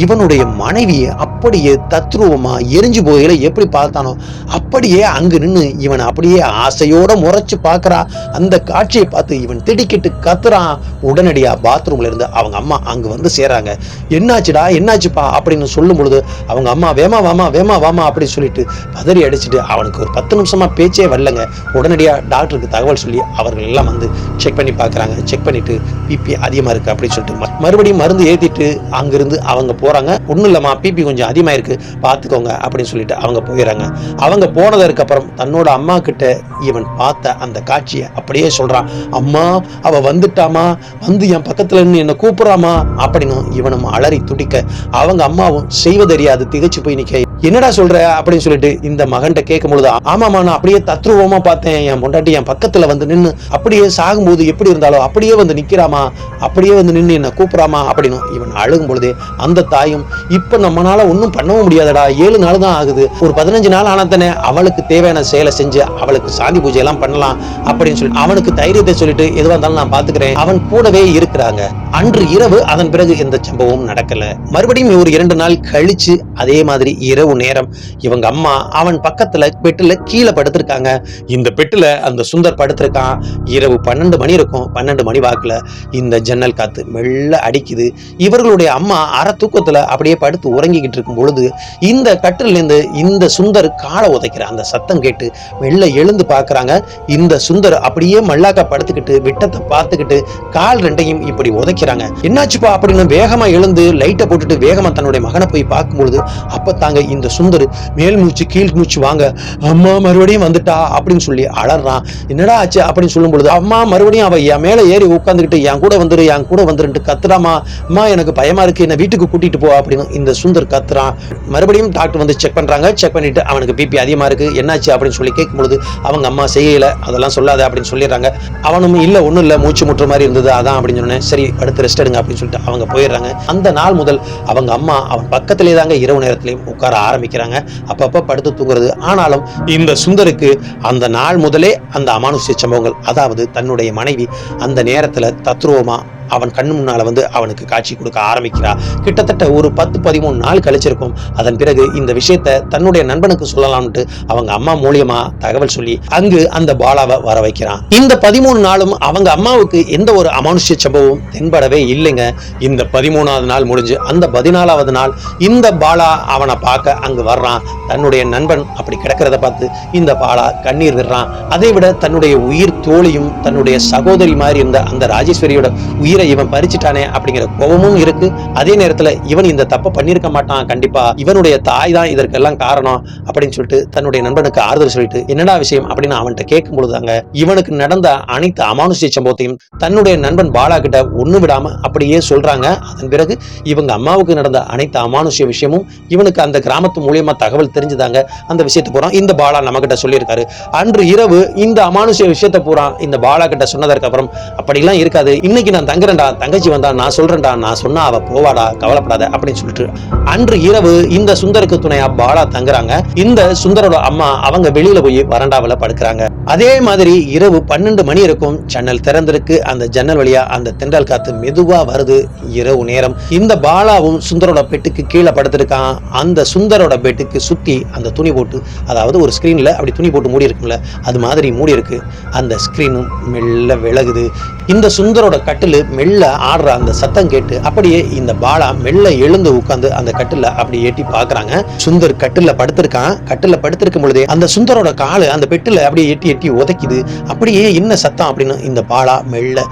இவனுடைய மனைவி அப்படியே தத்ரூபமா எரிஞ்சு போகையில எப்படி பார்த்தானோ அப்படியே அங்கு நின்று இவன் அப்படியே ஆசையோட முறைச்சு பார்க்கறா. அந்த காட்சியை பார்த்து இவன் திடுக்கிட்டு கத்துறான். உடனடியா பாத்ரூம்ல இருந்து அவங்க அம்மா அங்கு வந்து சேராங்க. என்னாச்சுடா என்னாச்சுப்பா அப்படின்னு சொல்லும் பொழுது அவங்க அம்மா வேமா வாமா வேமா வாமா அப்படின்னு சொல்லிட்டு பதறி அடிச்சுட்டு அவனுக்கு ஒரு 10 நிமிஷமா பேச்சே வரலங்க. உடனடியா டாக்டருக்கு தகவல் சொல்லி அவர்கள் எல்லாம் வந்து செக் பண்ணி பார்க்கறாங்க. செக் பண்ணிட்டு பிபி அதிகமா இருக்கு அப்படின்னு சொல்லிட்டு மறுபடியும் மருந்து ஏத்திட்டு அங்கிருந்து அவங்க போறாங்க. ஒண்ணும் இல்லம்மா, பிபி கொஞ்சம் அதிகமா இருக்கு, பாத்துக்கோங்க அப்படின்னு சொல்லிட்டு அவங்க போயிடறாங்க. அவங்க போனதற்கு அப்புறம் தன்னோட அம்மா கிட்ட இவன் பார்த்த அந்த காட்சியை அப்படியே சொல்றான். அம்மா அவ வந்துட்டாமா, வந்து என் பக்கத்துல இருந்து என்ன கூப்பிடுறாமா அப்படின்னு இவனும் அலறி துடிக்க அவங்க அம்மாவும் செய்வதறியாது திகைச்சு போய் நிக்க, என்னடா சொல்ற அப்படின்னு சொல்லிட்டு இந்த மகன்கிட்ட கேட்கும் பொழுது, ஆமாமா நான் அப்படியே தத்ரூபமா பார்த்தேன், என் பொண்டாட்டி என் பக்கத்துல வந்து நின்று அப்படியே சாகும்போது எப்படி இருந்தாலும் அப்படியே வந்து நிக்கிறாமா, அப்படியே வந்து நின்று என்ன கூப்பிடாமா அப்படின்னு இவன் அழுகும் பொழுதே அந்த தாயும், இப்ப நம்மளால ஒன்னும் பண்ணவும் முடியாதடா, 7 நாள் தான் ஆகுது, ஒரு 15 நாள் ஆனதானே அவளுக்கு தேவையான செயலை செஞ்சு அவளுக்கு சாந்தி பூஜை எல்லாம் பண்ணலாம் அப்படின்னு சொல்லி அவனுக்கு தைரியத்தை சொல்லிட்டு எதுவா இருந்தாலும் நான் பாத்துக்கிறேன் அவன் கூடவே இருக்கிறாங்க. அன்று இரவு அதன் பிறகு எந்த சம்பவமும் நடக்கல. மறுபடியும் ஒரு 2 நாள் கழிச்சு அதே மாதிரி இரவு நேரம் இவங்க அம்மா அவன் பக்கத்துல பெட்டுல கீழே படுத்திருக்காங்க. இந்த பெட்டுல அந்த சுந்தர் படுத்திருக்கான். இரவு 12 மணி இருக்கும். 12 மணி வாக்குல இந்த ஜன்னல் காத்து மெல்ல அடிக்குது. இவர்களுடைய அம்மா அரை தூக்கத்துல அப்படியே படுத்து உறங்கிக்கிட்டு இருக்கும் பொழுது இந்த கட்டில இருந்து இந்த சுந்தர் காலை உதைக்கிற அந்த சத்தம் கேட்டு மெல்ல எழுந்து பாக்குறாங்க. இந்த சுந்தர் அப்படியே மல்லாக்கா படுத்துக்கிட்டு விட்டத்தை பார்த்துக்கிட்டு கால் 2ஐயும் இப்படி உதைக்கிறாங்க. என்னாச்சுப்பா அப்படின்னு வேகமா எழுந்து லைட்டை போட்டுட்டு வேகமா தன்னுடைய மகனை போய் பார்க்கும்பொழுது அப்ப தாங்க இந்த சுந்தர் மேல் மூச்சு கீழ் மூச்சு வாங்க, அம்மா மறுபடியும் வந்துட்டா அப்படின்னு சொல்லி அலறான். என்னடா ஆச்சு அப்படின்னு சொல்லும் பொழுது அம்மா மறுபடியும் அவ என் மேல ஏறி உட்காந்துக்கிட்டு என் கூட வந்துரு என் கூட வந்துருன்ட்டு கத்துறாமா, அம்மா எனக்கு பயமா இருக்கு, என்ன வீட்டுக்கு கூட்டிட்டு போ அப்படின்னு இந்த சுந்தர் கத்துறான். மறுபடியும் டாக்டர் வந்து செக் பண்றாங்க. செக் பண்ணிட்டு அவனுக்கு பிபி அதிகமா இருக்கு, என்னாச்சு அப்படின்னு சொல்லி கேட்கும் பொழுது அவங்க அம்மா செய்யல, அதெல்லாம் சொல்லாத அப்படின்னு சொல்லிடுறாங்க. அவனும் இல்ல ஒண்ணும் இல்ல, மூச்சு முட்டுற மாதிரி இருந்தது அதான் அப்படின்னு சொன்னேன். சரி அடுத்து ரெஸ்ட் எடுங்க அப்படின்னு சொல்லிட்டு அவங்க போயிடுறாங்க. அந்த நாள் முதல் அவங்க அம்மா அவன் பக்கத்திலே தாங்க இரவு நேரத்திலையும் உட்கார ஆரம்பிக்கிறாங்க. அப்பப்ப படுத்து தூங்குறது. ஆனாலும் இந்த சுந்தருக்கு அந்த நாள் முதலே அந்த அமானுஷ்ய சம்பவங்கள், அதாவது தன்னுடைய மனைவி அந்த நேரத்துல தத்ரூபமா அவன் கண்ணு முன்னால வந்து அவனுக்கு காட்சி கொடுக்க ஆரம்பிக்கிறா. கிட்டத்தட்ட ஒரு 10-13 நாள் கழிச்சிருக்கும். அதன் பிறகு இந்த விஷயத்த தன்னுடைய நண்பனுக்கு சொல்லலாம்னு அவங்க அம்மா மூலியமா தகவல் சொல்லி அங்கு அந்த பாலாவை வர வைக்கிறான். இந்த 13 நாளும் அவங்க அம்மாவுக்கு எந்த ஒரு அமானுஷ்ய சம்பவம் தென்படவே இல்லைங்க. இந்த 13வது நாள் முடிஞ்சு அந்த 14வது நாள் இந்த பாலா அவனை பார்க்க அங்கு வர்றான். தன்னுடைய நண்பன் அப்படி கிடக்கிறத பார்த்து இந்த பாலா கண்ணீர் விடுறான். அதை விட தன்னுடைய உயிர் தோழியும் தன்னுடைய சகோதரி மாதிரி இருந்த அந்த ராஜேஸ்வரியோட உயிரை இவன் பறிச்சுட்டானே அப்படிங்கிற கோபமும் இருக்கு. அதே நேரத்துல இவன் இந்த தப்பை பண்ணிருக்க மாட்டான், கண்டிப்பா இவனுடைய தாய் தான் இதற்கெல்லாம் காரணம் அப்படின்னு சொல்லிட்டு தன்னுடைய நண்பனுக்கு ஆறுதல் சொல்லிட்டு என்னடா விஷயம் அப்படின்னு அவன்கிட்ட கேட்கும் பொழுதாங்க இவனுக்கு நடந்த அனைத்து அமானுஷ்ய சம்பவத்தையும் தன்னுடைய நண்பன் பாலா கிட்ட ஒண்ணு விடாம அப்படியே சொல்றாங்க. அதன் பிறகு இவங்க அம்மாவுக்கு நடந்த அனைத்து அமானுஷ்ய விஷயமும் இவனுக்கு அந்த கிராமத்து மூலியமா தகவல் தெரிஞ்சுதாங்க அந்த விஷயத்தை பூரா இந்த பாலா நம்ம கிட்ட சொல்லியிருக்காரு. அன்று இரவு இந்த அமானுஷ்ய விஷயத்தை பூரா இந்த பாலா கிட்ட சொன்னதற்கு அப்புறம் அப்படிலாம் இருக்காது, இன்னைக்கு நான் தங்குறேன்டா, தங்கச்சி வந்தா நான் சொல்றேன்டா, நான் சொன்னா அவ போவாடா, கவலைப்படாத அப்படின்னு சொல்லிட்டு அன்று இரவு இந்த சுந்தருக்கு துணையா பாலா தங்குறாங்க. இந்த சுந்தரோட அம்மா அவங்க வெளியில போய் வராண்டாவில படுக்கிறாங்க. அதே மாதிரி இரவு 12 மணி இருக்கும். ஜன்னல் திறந்திருக்கு. அந்த ஜன்னல் வழியா அந்த தென்றல் காத்து மெதுவா வருது. இரவு நேரம். இந்த பாலாவும் சுந்தரோட பெட்டுக்கு கீழே படுத்திருக்கான். அந்த சுந்தரோட பெட்டுக்கு சுத்தி அந்த துணி போட்டு, அதாவது ஒரு ஸ்கிரீன்ல அப்படி துணி போட்டு மூடி இருக்கும்ல, அது மாதிரி மூடி இருக்கு. அந்த ஸ்கிரீனும் மெல்ல விலகுது. இந்த சுந்தரோட கட்டிலு மெல்ல ஆடுற அந்த சத்தம் கேட்டு அப்படியே இந்த பாலா மெல்ல எழுந்து உட்கார்ந்து அந்த கட்டில அப்படி எட்டி பாக்குறாங்க. சுந்தர் கட்டில படுத்திருக்கான். கட்டில படுத்திருக்கும் பொழுதே அந்த சுந்தரோட காலு அந்த பெட்டில அப்படியே எட்டி எட்டி உதைக்குது. அப்படியே என்ன சத்தம் அப்படின்னு இந்த பாலா மெல்ல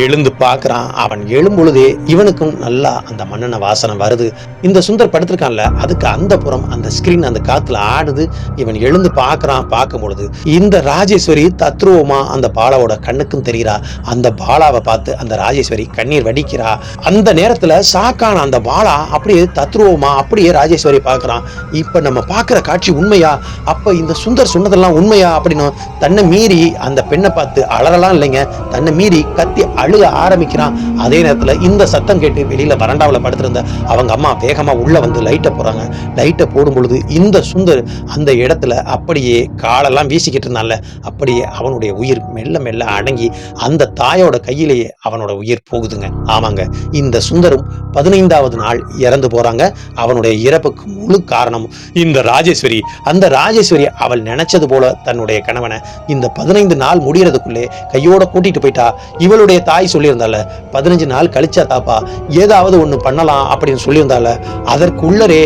எழுந்து பாக்குறான். அவன் எழும் பொழுதே இவனுக்கும் நல்லா அந்த மண்ணெண்ண வாசனை வருது. இந்த சுந்தர் படுத்திருக்கான்ல, அதுக்கு அந்த புறம் அந்த ஸ்கிரீன் அந்த காத்துல ஆடுது. இவன் எழுந்து பாக்குறான். பார்க்கும் பொழுது இந்த ராஜேஸ்வரி தத்ரூபமா அந்த பாலாவோட கண்ணுக்கும் தெரிகிறா. அந்த பாலாவை பார்த்து அந்த ராஜேஸ்வரி கண்ணீர் வடிக்கிறா. அந்த நேரத்துல சாக்கான அந்த பாலா அப்படியே தத்ரூபமா அப்படியே ராஜேஸ்வரி பார்க்கறான். இப்ப நம்ம பார்க்கிற காட்சி உண்மையா? அப்ப இந்த சுந்தர் சொன்னதெல்லாம் உண்மையா அப்படின்னு தன்னை மீறி அந்த பெண்ணை பார்த்து அலறலாம் இல்லைங்க, தன்னை மீறி கத்தி அழுக ஆரம்பிக்கிறான். அதே நேரத்துல இந்த சத்தம் கேட்டு வெளியில வராண்டாவில் படுத்திருந்த அவங்க அம்மா வேகமா உள்ள வந்து லைட்டை போறாங்க. லைட்டை போடும் பொழுது இந்த சுந்தர் அந்த இடத்துல அப்படியே காலெல்லாம் வீசிக்கிட்டு இருந்தான்ல, அப்படியே அவனுடைய உயிர் மெல்ல மெல்ல அடங்கி அந்த தாயோட கையிலேயே அவனோட உயிர் போகுதுங்க. ஆமாங்க, இந்த சுந்தரும் 15வது நாள் இறந்து போறாங்க. அவனுடைய இறப்புக்கு முழு காரணம் இந்த ராஜேஸ்வரி. அந்த ராஜேஸ்வரி அவள் நினைச்சது போல தன்னுடைய கணவனை இந்த 15 நாள் முடியறதுக்குள்ளே கையோட கூட்டிட்டு போயிட்டா. இவளுடைய தாய் சொல்லியிருந்தால 15 நாள் கழிச்சா தாப்பா ஏதாவது ஒண்ணு பண்ணலாம் அப்படின்னு சொல்லியிருந்தால, அதற்குள்ளரே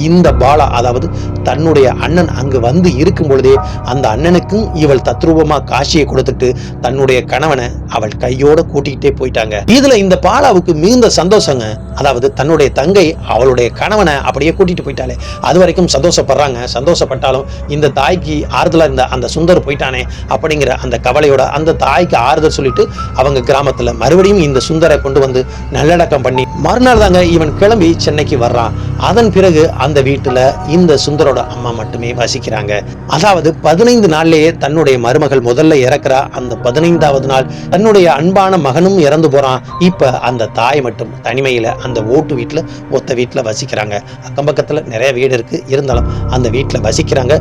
இந்த பாலா அதாவது தன்னுடைய அண்ணன் அங்கு வந்து இருக்கும் பொழுதே அந்த அண்ணனுக்கும் இவள் தத்ரூபமா காட்சியை கொடுத்துட்டு தன்னுடைய கணவனை அவள் கையோட கூட்டிகிட்டே போயிட்டாங்க. இதுல இந்த பாலாவுக்கு மிகுந்த சந்தோஷங்க. அதாவது தன்னுடைய தங்கை அவளுடைய கணவனை அப்படியே கூட்டிட்டு போயிட்டாலே, அது வரைக்கும் சந்தோஷப்படுறாங்க. சந்தோஷப்பட்டாலும் இந்த தாய்க்கு ஆறுதலா இருந்த அந்த சுந்தர் போயிட்டானே அப்படிங்கிற அந்த கவலையோட அந்த தாய்க்கு ஆறுதல் சொல்லிட்டு அவங்க கிராமத்துல மறுபடியும் இந்த சுந்தரை கொண்டு வந்து நல்லடக்கம் பண்ணி மறுநாள் தாங்க இவன் கிளம்பி சென்னைக்கு வர்றான். அதன் பிறகு அந்த வீட்டுல இந்த சுந்தரோட அம்மா மட்டுமே வசிக்கிறாங்க. அதாவது 15 நாள்லயே தன்னுடைய மருமகள் முதல்ல இறக்குறா. அந்த 15வது நாள் தன்னுடைய அன்பான மகனும் இறந்து போறான். இப்ப அந்த தாய் மட்டும் தனிமையில அந்த ஓட்டு வீட்டுல ஒத்த வீட்டுல வசிக்கிறாங்க. அக்கம் பக்கத்துல நிறைய வீடு இருக்கு, இருந்தாலும் அந்த வீட்டுல வசிக்கிறாங்க.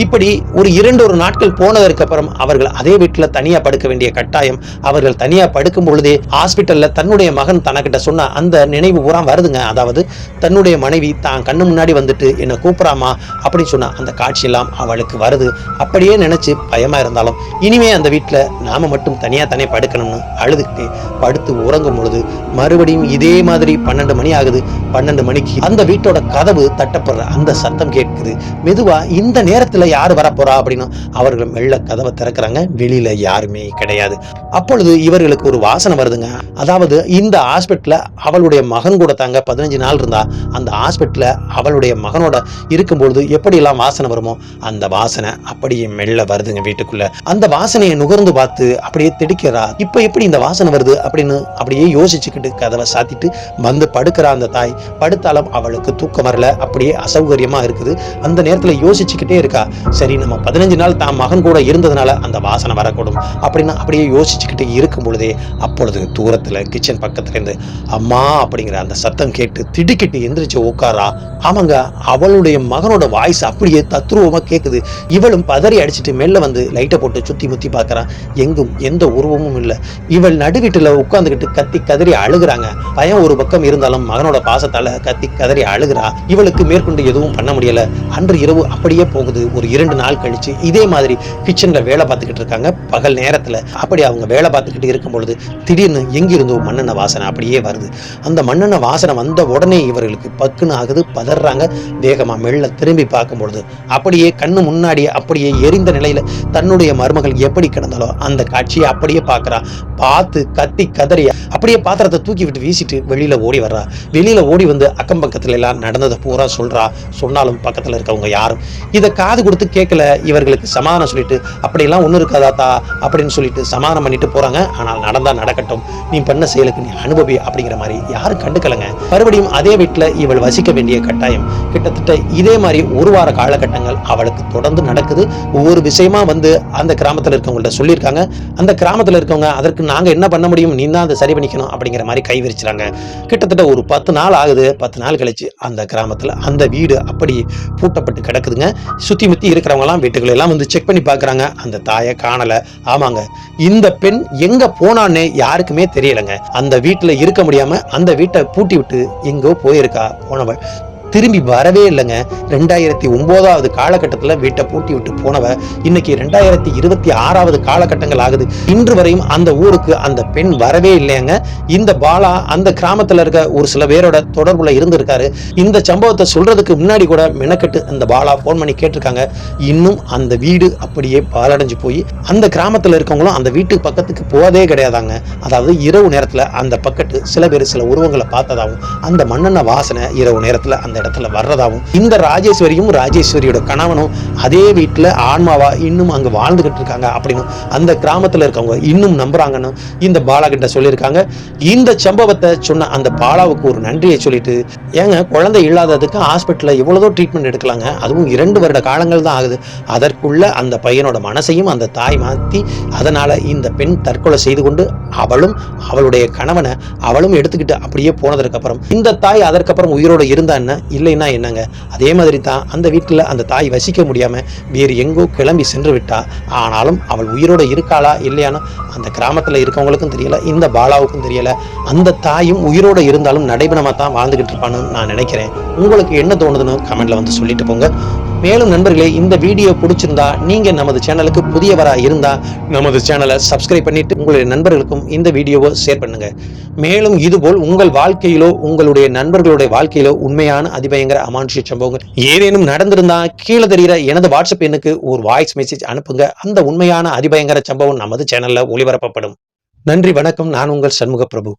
இப்படி ஒரு 2 நாட்கள் போனதற்கு அப்புறம் அவர்கள் அதே வீட்டுல தனியா படுக்க வேண்டிய கட்டாயம். அவர்கள் தனியா படுக்கும் பொழுதே ஹாஸ்பிட்டல்ல தன்னுடைய மகன் தனக்கிட்ட சொன்ன அந்த நினைவு பூரா வருதுங்க. அதாவது தன்னுடைய மனைவி தான் கண்ணு முன்னாடி வந்துட்டு என்ன கூப்பிடாமா அப்படின்னு சொன்னா அந்த காட்சி எல்லாம் அவளுக்கு வருது. அப்படியே நினைச்சு பயமா இருந்தாலும் இனிமே அந்த வீட்டுல நாம மட்டும் தனியா தானே படுக்கணும்னு அழுதுகிட்டு படுத்து உறங்கும் பொழுது மறுபடியும் இதே மாதிரி 12 மணி ஆகுது. 12 மணிக்கு அந்த வீட்டோட கதவு தட்டப்படுற அந்த சத்தம் கேட்குது. மெதுவா இந்த நேரத்துல யாரு வரப்போறா அப்படின்னு அவர்கள் மெல்ல கதவை திறக்கிறாங்க. வெளியில யாருமே கிடையாது. அப்பொழுது இவர்களுக்கு ஒரு வாசனை வருதுங்க. அதாவது இந்த ஹாஸ்பிட்டல்ல அவளுடைய மகன் கூட தாங்க 15 நாள் இருந்தா. அந்த ஹாஸ்பிட்டல்ல அவளுடைய மகனோட இருக்கும்பொழுது எப்படி எல்லாம் வாசனை வருமோ அந்த வாசனை அப்படியே மெல்ல வருதுங்க வீட்டுக்குள்ள. அந்த வாசனையை நுகர்ந்து பார்த்து அப்படியே திடுக்கிறா. இப்ப எப்படி இந்த வாசனை வருது அப்படின்னு அப்படியே யோசிச்சுக்கிட்டு கதவை சாத்திட்டு வந்து படுக்கிறா. அந்த தாய் படுத்தாலும் அவளுக்கு தூக்கம் வரல, அப்படியே அசௌகரியமா இருக்குது. அந்த நேரத்துல யோசிச்சுக்கிட்டே இருக்கா. சரி, நம்ம 15 நாள் தான் மகன் கூட இருந்ததுனால அந்த வாசனை வரக்கூடும் அப்படின்னு அப்படியே யோசிச்சுக்கிட்டு இருக்கும் பொழுதே அப்பொழுது தூரத்துல கிச்சன் பக்கத்துல இருந்து அம்மா அப்படிங்கிற அந்த சத்தம் கேட்டு திடுக்கிட்டு எந்திரிச்சு உட்காரா. ஆமாங்க, அவளுடைய மகனோட வாய்ஸ் அப்படியே தத்ரூபமா கேக்குது. இவளும் பதறி அடிச்சுட்டு மெல்ல வந்து லைட்டை போட்டு சுத்தி முத்தி பாக்குறான். எங்கும் எந்த உருவமும் இல்லை. இவள் நடுவீட்டுல உட்கார்ந்துகிட்டு கத்தி கதறி அழுகுறாங்க. பயம் ஒரு பக்கம் இருந்தாலும் மகனோட பாசத்தால கத்தி கதறி அழுகுறா. இவளுக்கு மேற்கொண்டு எதுவும் பண்ண முடியல. அன்று இரவு அப்படியே போகுது. ஒரு 2 நாள் கழிச்சு இதே மாதிரி கிச்சன்ல வேலை பார்த்துக்கிட்டு இருக்காங்க. பகல் நேரத்துல அப்படி அவங்க வேலை பார்த்துக்கிட்டு இருக்கும் பொழுது திடீர்னு எங்கிருந்தோ மண்ணெண்ண வாசனை அப்படியே வருது. அந்த மண்ணெண்ண வாசனை வந்த உடனே இவர்களுக்கு பக்குன்னு ஆகுது. பதறாங்க. வேகமா மெல்ல திரும்பி பார்க்கும் பொழுது அப்படியே கண்ணு முன்னாடி அப்படியே எரிந்த நிலையில தன்னுடைய மருமகள் எப்படி கிடந்தாலோ அந்த காட்சியை அப்படியே பார்க்கறா. பார்த்து கத்தி கதறி அப்படியே பாத்திரத்தை தூக்கி விட்டு வீசிட்டு வெளியில ஓடி வர்றா. வெளியில ஓடி வந்து அக்கம் பக்கத்துல எல்லாம் நடந்ததை பூரா சொல்றா. சொன்னாலும் பக்கத்துல இருக்கவங்க யாரும் இதை காது கொடுத்து கேட்கல. இவர்களுக்கு சமாதானம் சொல்லிட்டு அப்படியெல்லாம் ஒண்ணு இருக்காதாத்தா அப்படின்னு சொல்லிட்டு சமாதானம் பண்ணிட்டு போறாங்க. ஆனால் நடந்தா நடக்கட்டும், நீ பண்ண செயலுக்கு நீ அனுபவி அப்படிங்கிற மாதிரி யாரும் கண்டுக்கலங்க. மறுபடியும் அதே வீட்டுல இவள் வசிக்க வேண்டிய கட்டாயம். கிட்டத்தட்ட இதே மாதிரி ஒரு வார காலகட்டங்கள் அவளுக்கு தொடர்ந்து நடக்குது. ஒவ்வொரு விஷயமா வந்து அந்த கிராமத்துல இருக்கவங்கள்ட்ட சொல்லியிருக்காங்க. அந்த கிராமத்துல இருக்கவங்க அதற்கு நாங்க என்ன பண்ண முடியும், நீ தான் அதை சரி பண்ணிக்கணும் அப்படிங்கிற மாதிரி கை விரிச்சுறாங்க. கிட்டத்தட்ட ஒரு 10 நாள் ஆகுது. 10 நாள் கழிச்சு அந்த கிராமத்துல அந்த வீடு அப்படி பூட்டப்பட்டு கிடக்குதுங்க. சுத்தி முத்தி இருக்கிறவங்க எல்லாம் வீட்டுகளை எல்லாம் வந்து செக் பண்ணி பாக்குறாங்க. அந்த தாயை காணல. ஆமாங்க, இந்த பெண் எங்க போனான்னு யாருக்குமே தெரியலங்க. அந்த வீட்டுல இருக்க முடியாம அந்த வீட்டை பூட்டி விட்டு எங்கோ போயிருக்கா போனவள். திரும்பி வரவே இல்லைங்க. 2009வது காலகட்டத்தில் வீட்டை பூட்டி விட்டு போனவ இன்னைக்கு 2026வது காலகட்டங்கள் ஆகுது. இன்று வரையும் அந்த ஊருக்கு அந்த பெண் வரவே இல்லையாங்க. இந்த பாலா அந்த கிராமத்தில் இருக்க ஒரு சில பேரோட தொடர்புல இருந்திருக்காரு. இந்த சம்பவத்தை சொல்றதுக்கு முன்னாடி கூட மெனக்கெட்டு அந்த பாலா போன் பண்ணி கேட்டிருக்காங்க. இன்னும் அந்த வீடு அப்படியே பாலடைஞ்சு போய் அந்த கிராமத்தில் இருக்கவங்களும் அந்த வீட்டுக்கு பக்கத்துக்கு போவதே கிடையாதாங்க. அதாவது இரவு நேரத்தில் அந்த பக்கத்து சில பேர் சில உருவங்களை பார்த்ததாகவும் அந்த மண்ணெண்ணெய் வாசனை இரவு நேரத்தில் அந்த இடத்துல வர்றதாகவும் இந்த ராஜேஸ்வரியும் ராஜேஸ்வரியோட கணவனும் அதே வீட்டில் ஆன்மாவா இன்னும் அங்கே வாழ்ந்துகிட்டு இருக்காங்க அப்படின்னு அந்த கிராமத்தில் இருக்கவங்க இன்னும் நம்புறாங்கன்னு இந்த பாலா கிட்ட சொல்லியிருக்காங்க. இந்த சம்பவத்தை சொன்ன அந்த பாலாவுக்கு ஒரு நன்றியை சொல்லிட்டு, ஏங்க குழந்தை இல்லாததுக்கு ஹாஸ்பிட்டலில் எவ்வளவோ ட்ரீட்மெண்ட் எடுக்கலாங்க, அதுவும் 2 வருட காலங்கள் தான் ஆகுது. அதற்குள்ள அந்த பையனோட மனசையும் அந்த தாய் மாற்றி அதனால இந்த பெண் தற்கொலை செய்து கொண்டு அவளும் அவளுடைய கணவனை அவளும் எடுத்துக்கிட்டு அப்படியே போனதற்கு அப்புறம் இந்த தாய் அதற்கப்புறம் உயிரோடு இருந்தா என்ன, இல்லைன்னா என்னங்க. அதே மாதிரி தான் அந்த வீட்டில் அந்த தாய் வசிக்க முடியாம வேறு எங்கோ கிளம்பி சென்று விட்டா. ஆனாலும் அவள் உயிரோடு இருக்காளா இல்லையானோ அந்த கிராமத்தில் இருக்கவங்களுக்கும் தெரியல, இந்த பாலாவுக்கும் தெரியல. அந்த தாயும் உயிரோடு இருந்தாலும் நடைபெணமாக தான் வாழ்ந்துகிட்டு இருப்பான்னு நான் நினைக்கிறேன். உங்களுக்கு என்ன தோணுதுன்னு கமெண்ட்ல வந்து சொல்லிட்டு போங்க. மேலும் நண்பர்களே, இந்த வீடியோ பிடிச்சிருந்தா நீங்க நமது சேனலுக்கு புதியவரா இருந்தா நமது சேனலை சப்ஸ்கிரைப் பண்ணிட்டு உங்களுடைய நண்பர்களுக்கும் இந்த வீடியோவை ஷேர் பண்ணுங்க. மேலும் இதுபோல் உங்கள் வாழ்க்கையிலோ உங்களுடைய நண்பர்களுடைய வாழ்க்கையிலோ உண்மையான அதிபயங்கர அமானுஷ்ய சம்பவங்கள் ஏதேனும் நடந்திருந்தா கீழே தெரிகிற எனது வாட்ஸ்அப் எண்ணுக்கு ஒரு வாய்ஸ் மெசேஜ் அனுப்புங்க. அந்த உண்மையான அதிபயங்கர சம்பவம் நமது சேனல்ல ஒளிபரப்பப்படும். நன்றி, வணக்கம். நான் உங்கள் சண்முக பிரபு.